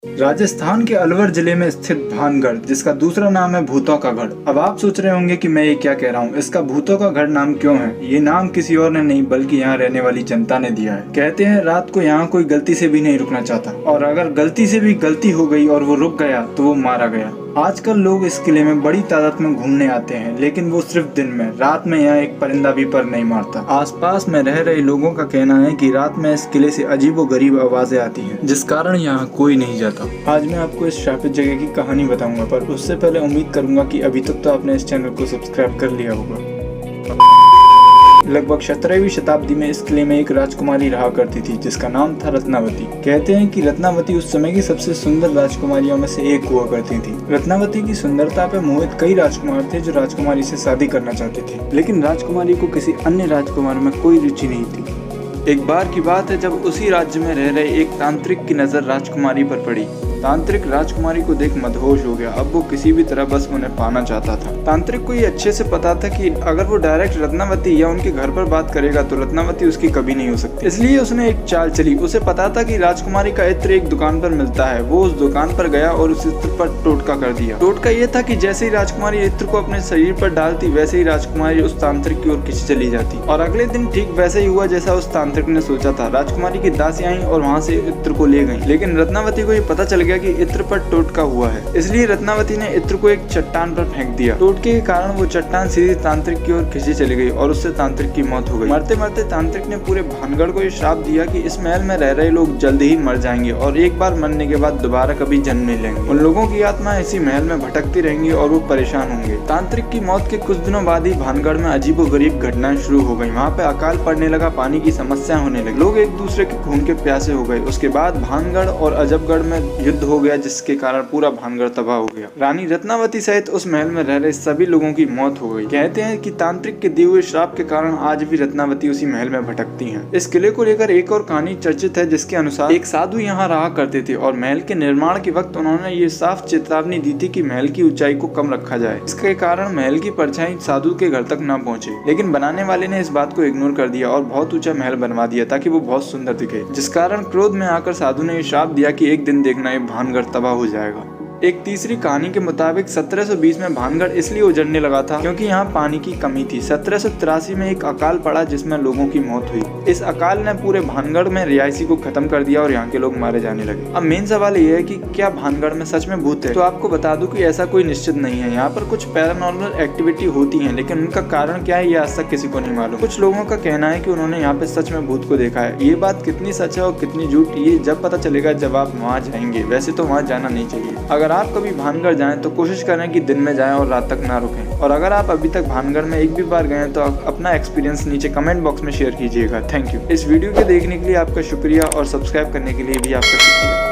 राजस्थान के अलवर जिले में स्थित भानगढ़, जिसका दूसरा नाम है भूतों का गढ़। अब आप सोच रहे होंगे कि मैं ये क्या कह रहा हूँ, इसका भूतों का गढ़ नाम क्यों है? ये नाम किसी और ने नहीं बल्कि यहाँ रहने वाली जनता ने दिया है। कहते हैं रात को यहाँ कोई गलती से भी नहीं रुकना चाहता, और अगर गलती से भी गलती हो गई और वो रुक गया तो वो मारा गया। आजकल लोग इस किले में बड़ी तादाद में घूमने आते हैं, लेकिन वो सिर्फ दिन में। रात में यहाँ एक परिंदा भी पर नहीं मारता। आसपास में रह रहे लोगों का कहना है कि रात में इस किले से अजीबोगरीब आवाजें आती हैं, जिस कारण यहाँ कोई नहीं जाता। आज मैं आपको इस शापित जगह की कहानी बताऊंगा, पर उससे पहले उम्मीद करूंगा कि अभी तक तो आपने इस चैनल को सब्सक्राइब कर लिया होगा। लगभग 17वीं शताब्दी में इस किले में एक राजकुमारी रहा करती थी, जिसका नाम था रत्नावती। कहते हैं कि रत्नावती उस समय की सबसे सुंदर राजकुमारियों में से एक हुआ करती थी। रत्नावती की सुंदरता पर मोहित कई राजकुमार थे जो राजकुमारी से शादी करना चाहते थे, लेकिन राजकुमारी को किसी अन्य राजकुमार में कोई रुचि नहीं थी। एक बार की बात है जब उसी राज्य में रह रहे एक तांत्रिक की नजर राजकुमारी पर पड़ी। तांत्रिक राजकुमारी को देख मदहोश हो गया। अब वो किसी भी तरह बस उन्हें पाना चाहता था। तांत्रिक को ये अच्छे से पता था कि अगर वो डायरेक्ट रत्नावती या उनके घर पर बात करेगा तो रत्नावती उसकी कभी नहीं हो सकती। इसलिए उसने एक चाल चली। उसे पता था कि राजकुमारी का इत्र एक दुकान पर मिलता है। वो उस दुकान पर गया और उस इत्र पर टोटका कर दिया। टोटका ये था कि जैसे ही राजकुमारी इत्र को अपने शरीर पर डालती, वैसे ही राजकुमारी उस तांत्रिक की ओर खिंची चली जाती। और अगले दिन ठीक वैसे ही हुआ जैसा उस तांत्रिक ने सोचा था। राजकुमारी की दासी आई और वहाँ से इत्र को ले गई, लेकिन रत्नावती को ये पता चल गया कि इत्र पर टोटका हुआ है। इसलिए रत्नावती ने इत्र को एक चट्टान पर फेंक दिया। टोटके के कारण वो चट्टान सीधे तांत्रिक की ओर खिंची चली गई और उससे तांत्रिक की मौत हो गई। मरते मरते तांत्रिक ने पूरे भानगढ़ को ये श्राप दिया कि इस महल में रह रहे लोग जल्द ही मर जाएंगे और एक बार मरने के बाद दोबारा कभी जन्म नहीं लेंगे। उन लोगों की आत्मा इसी महल में भटकती रहेंगी और वो परेशान होंगे। तांत्रिक की मौत के कुछ दिनों बाद ही भानगढ़ में अजीबोगरीब घटनाएं शुरू हो गई। वहाँ पे अकाल पड़ने लगा, पानी की समस्या होने लगी, लोग एक दूसरे के खून के प्यासे हो गए। उसके बाद भानगढ़ और अजबगढ़ में युद्ध हो गया, जिसके कारण पूरा भानगढ़ तबाह हो गया। रानी रत्नावती सहित उस महल में रह रहे सभी लोगों की मौत हो गई। कहते हैं कि तांत्रिक के दिए हुए श्राप के कारण आज भी रत्नावती उसी महल में भटकती हैं। इस किले को लेकर एक और कहानी चर्चित है, जिसके अनुसार एक साधु यहाँ रहा करते थे और महल के निर्माण के वक्त उन्होंने ये साफ चेतावनी दी थी कि महल की ऊंचाई को कम रखा जाए। इसके कारण महल की परछाई साधु के घर तक न पहुंचे, लेकिन बनाने वाले ने इस बात को इग्नोर कर दिया और बहुत ऊंचा महल बनवा दिया ताकि वो बहुत सुंदर दिखे, जिस कारण क्रोध में आकर साधु ने ये श्राप दिया कि एक दिन देखना ये भानगढ़ तबाह हो जाएगा। एक तीसरी कहानी के मुताबिक 1720 में भानगढ़ इसलिए उजड़ने लगा था क्योंकि यहाँ पानी की कमी थी। 1783 में एक अकाल पड़ा जिसमें लोगों की मौत हुई। इस अकाल ने पूरे भानगढ़ में रिहायशी को खत्म कर दिया और यहाँ के लोग मारे जाने लगे। अब मेन सवाल ये है कि क्या भानगढ़ में सच में भूत है? तो आपको बता दूं कि ऐसा कोई निश्चित नहीं है। यहाँ पर कुछ पैरानॉर्मल एक्टिविटी होती है, लेकिन उनका कारण क्या है ये आज तक किसी को नहीं मालूम। कुछ लोगों का कहना है कि उन्होंने यहाँ पे सच में भूत को देखा है। ये बात कितनी सच है और कितनी झूठ, ये जब पता चलेगा जब आप वहाँ जाएंगे। वैसे तो वहाँ जाना नहीं चाहिए। अगर आप कभी भानगढ़ जाएं तो कोशिश करें कि दिन में जाएं और रात तक ना रुकें। और अगर आप अभी तक भानगढ़ में एक भी बार गए तो अपना एक्सपीरियंस नीचे कमेंट बॉक्स में शेयर कीजिएगा। Thank you. इस वीडियो को देखने के लिए आपका शुक्रिया और सब्सक्राइब करने के लिए भी आपका शुक्रिया।